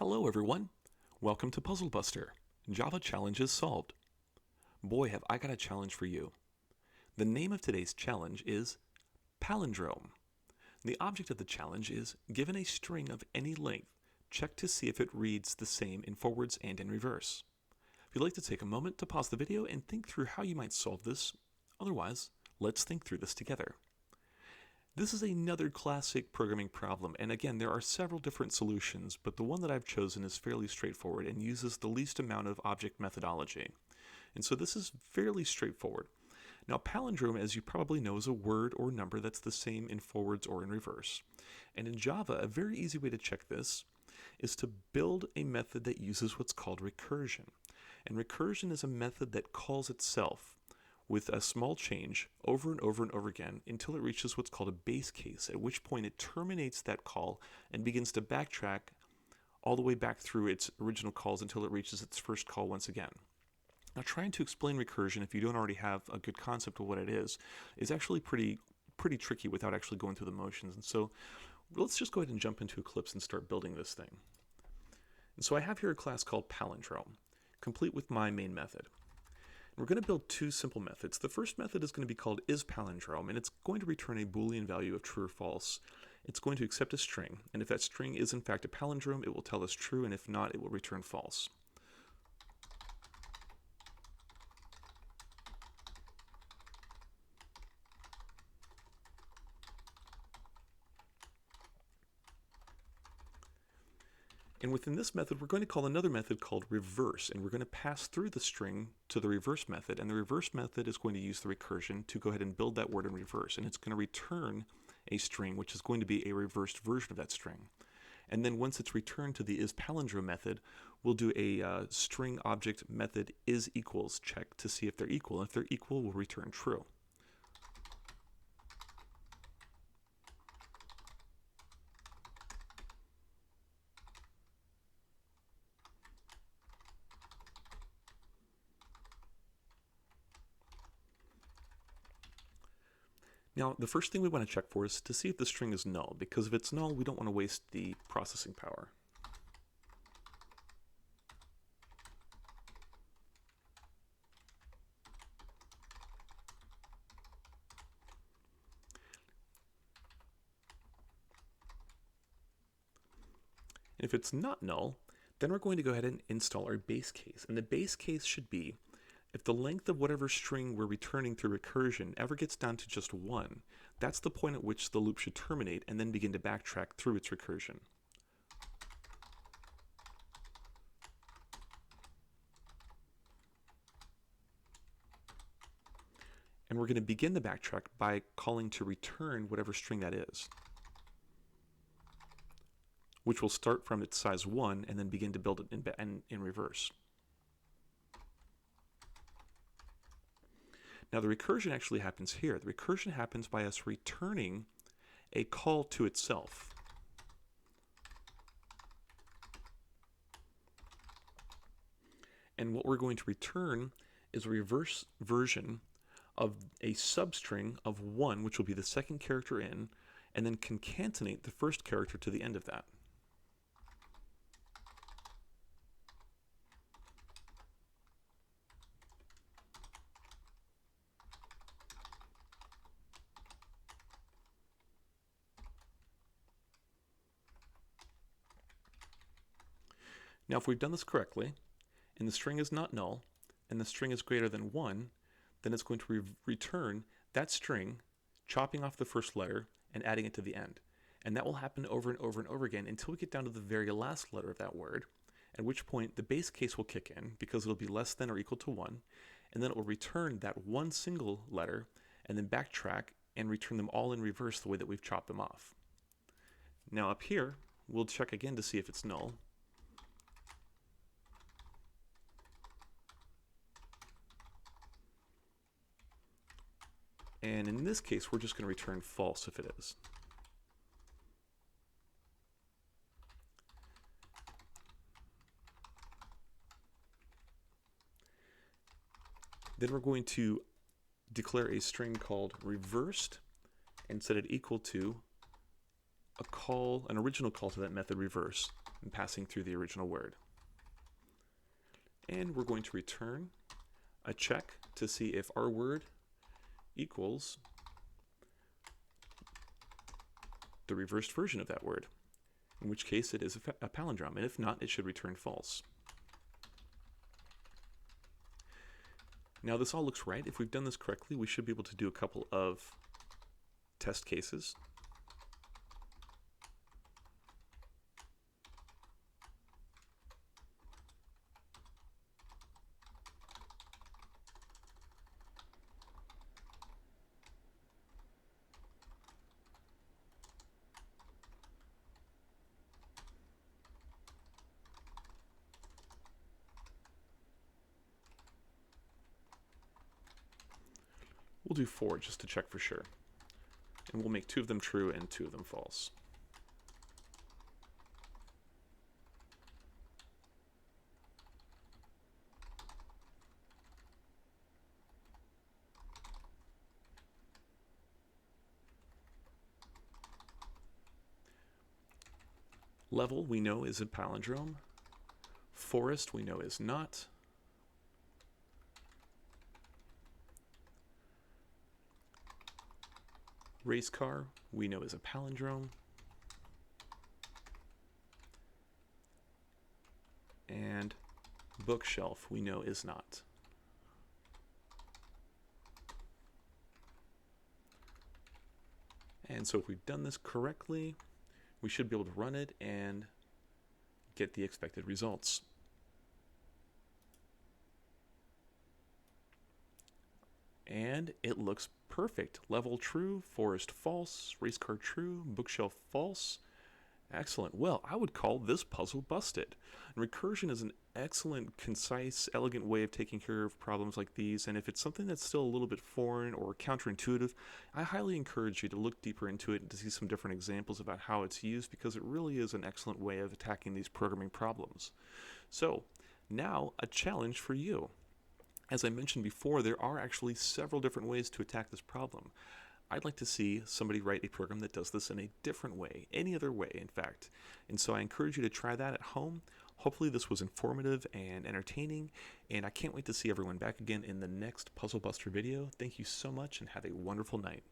Hello everyone! Welcome to Puzzle Buster. Java challenges solved. Boy, have I got a challenge for you. The name of today's challenge is Palindrome. The object of the challenge is, given a string of any length, check to see if it reads the same in forwards and in reverse. If you'd like to take a moment to pause the video and think through how you might solve this, otherwise, let's think through this together. This is another classic programming problem, and again, there are several different solutions, but the one that I've chosen is fairly straightforward and uses the least amount of object methodology. And so this is fairly straightforward. Now, palindrome, as you probably know, is a word or number that's the same in forwards or in reverse. And in Java, a very easy way to check this is to build a method that uses what's called recursion. And recursion is a method that calls itself with a small change over and over and over again until it reaches what's called a base case, at which point it terminates that call and begins to backtrack all the way back through its original calls until it reaches its first call once again. Now, trying to explain recursion, if you don't already have a good concept of what it is actually pretty tricky without actually going through the motions. And so let's just go ahead and jump into Eclipse and start building this thing. And so I have here a class called Palindrome, complete with my main method. We're going to build two simple methods. The first method is going to be called isPalindrome, and it's going to return a Boolean value of true or false. It's going to accept a string, and if that string is in fact a palindrome, it will tell us true, and if not, it will return false. And within this method, we're going to call another method called reverse, and we're going to pass through the string to the reverse method, and the reverse method is going to use the recursion to go ahead and build that word in reverse, and it's going to return a string, which is going to be a reversed version of that string. And then once it's returned to the isPalindrome method, we'll do a string object method isEquals check to see if they're equal. If they're equal, we'll return true. Now, the first thing we want to check for is to see if the string is null, because if it's null, we don't want to waste the processing power. And if it's not null, then we're going to go ahead and install our base case. And the base case should be, if the length of whatever string we're returning through recursion ever gets down to just 1, that's the point at which the loop should terminate and then begin to backtrack through its recursion. And we're going to begin the backtrack by calling to return whatever string that is, which will start from its size 1 and then begin to build it in reverse. Now, the recursion actually happens here. The recursion happens by us returning a call to itself. And what we're going to return is a reverse version of a substring of 1, which will be the second character in, and then concatenate the first character to the end of that. Now, if we've done this correctly, and the string is not null, and the string is greater than 1, then it's going to return that string, chopping off the first letter and adding it to the end. And that will happen over and over and over again until we get down to the very last letter of that word, at which point the base case will kick in because it'll be less than or equal to 1, and then it will return that one single letter and then backtrack and return them all in reverse the way that we've chopped them off. Now up here, we'll check again to see if it's null. And in this case, we're just going to return false if it is. Then we're going to declare a string called reversed and set it equal to an original call to that method reverse and passing through the original word. And we're going to return a check to see if our word equals the reversed version of that word, in which case it is a palindrome, and if not, it should return false. Now this all looks right. If we've done this correctly, we should be able to do a couple of test cases. We'll do 4 just to check for sure. And we'll make 2 of them true and 2 of them false. Level we know is a palindrome. Forest we know is not. Race car we know is a palindrome. And bookshelf we know is not. And so if we've done this correctly, we should be able to run it and get the expected results. And it looks perfect. Level true, forest false, race car true, bookshelf false. Excellent. Well, I would call this puzzle busted. And recursion is an excellent, concise, elegant way of taking care of problems like these, and if it's something that's still a little bit foreign or counterintuitive, I highly encourage you to look deeper into it and to see some different examples about how it's used, because it really is an excellent way of attacking these programming problems. So, now a challenge for you. As I mentioned before, there are actually several different ways to attack this problem. I'd like to see somebody write a program that does this in a different way, any other way, in fact. And so I encourage you to try that at home. Hopefully this was informative and entertaining, and I can't wait to see everyone back again in the next Puzzle Buster video. Thank you so much, and have a wonderful night.